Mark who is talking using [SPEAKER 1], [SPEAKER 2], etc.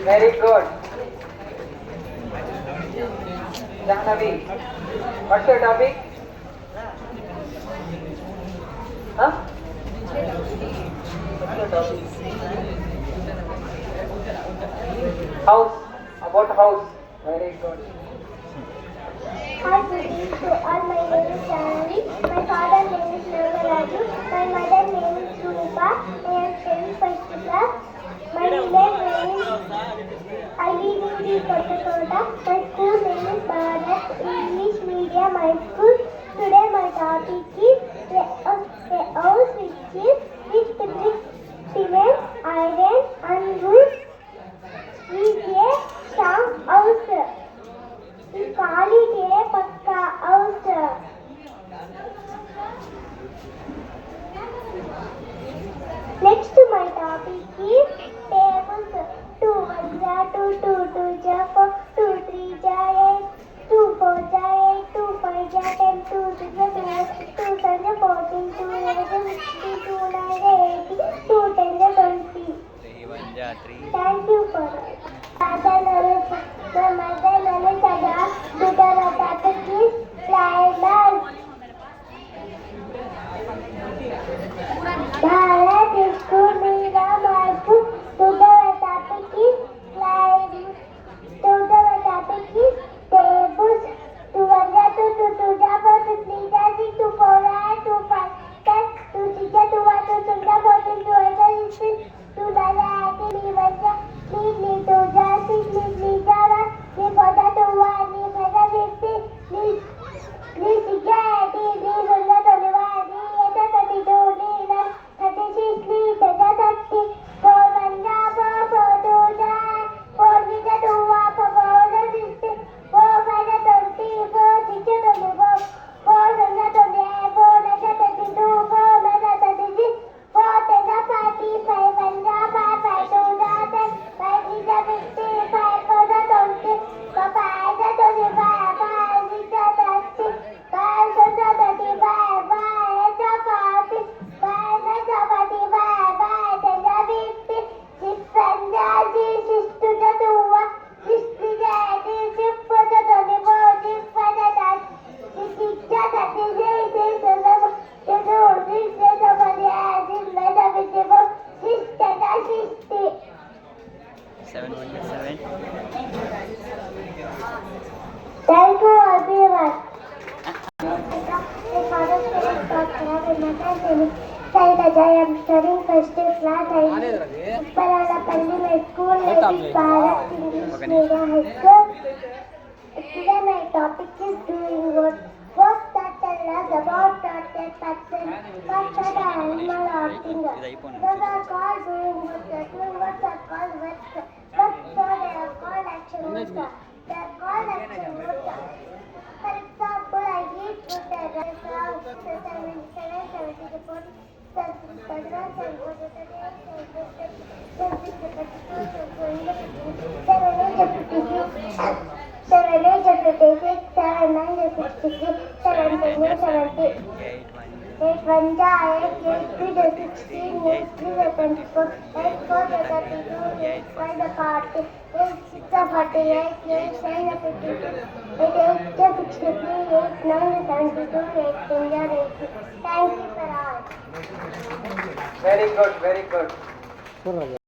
[SPEAKER 1] Very good. Jahnavi, what's your topic? Huh? What's your topic? House. About house. Very good.
[SPEAKER 2] Hi, good evening to all. My name is Jahnavi. My father's name is Nagaraju. My mother's name is Rupa. I am studying first class. My village name is Aliduri Kotakota. My school name is Bharat English Medium High School. Today my topic is a house which is with brick, cement, iron and wood is a strong house. We call it a Pakka house. Next my topic is tables. 2 1 ja 2, 2 2 ja 4, 2 3 ja 8, 2 4 ja 8, 2 5 ja 10, 2 6 ja 12, 2 7 ja 14, 2 8 ja 16, 2 9 ja 18, 2 10 ja 20.
[SPEAKER 3] 3 1 ja 3.
[SPEAKER 2] Thank you for that. My mother knowledge about Buddha topic is climbers. Bharat School Medium High School. Today topic is climbers. Today topic is tables. 2 1 ja 2, 2 2 ja 4, 2 3 ja 6, 2 4 ja 8, 2 5 10, 2 6 ja 2 1, 2 7 ja 14, 2 8 ja 16, 2 9 ja 18, 3 1 ja 3, 2 ja 6, 3 ja 1, 3 4 ja 2 1, 3 5 ja 15, 3 6 ja 18, 3 7 ja 21, 3 8 ja 32, 3 9 36, 3 10 ja 30, 4 1 ja 4, 4 2 ja 4 3 ja 2 1, 4 4 ja 16, 4 5 ja 20, 4 6 ja 24, 4 7 ja 28, 4 9 ja 32, 4 9 ja 36, 4 10 ja 40, 5 1 ja 5, 5 2 ja 10, 5 3 ja 50, 5 4 ja 20, 5 5 ja 25, 5 6 ja 30, 5 7 ja 35, 5 8 ja 40, 5 9 ja 45, 5 10 ja 50, 6 1 ja 6, 6 2 ja 21, 6 3 ja 18, 6 4 ja 24, 6 5 ja 30, 6 6 ja 36, 6 7 ja 42, 6 8 ja 48, 6 9 ja 54, 6 10 ja 60.
[SPEAKER 3] 7 1 ja 7.
[SPEAKER 2] Thank you everyone. I am studying first class. I am Uppalalapalli. My school name is Bharat English Medium High School. Today my topic is doing work. Work that tell us about that person. What that animal or thing. Those are called doing work. Doing works are called work. Work so they are called action works. They are called action works. For example, I read food and I saw 7, 70, 40, 31, 8 1 ja 8, 8 3 ja 16, 8 3 ja 24, 8 4 ja 32, 8 5 ja 40, 8 6 ja 48, 8 7 ja 52, 8 8 ja 63, 8 9 ja 72, 8 10 ja 80. Thank you for all.
[SPEAKER 1] Very good, very good.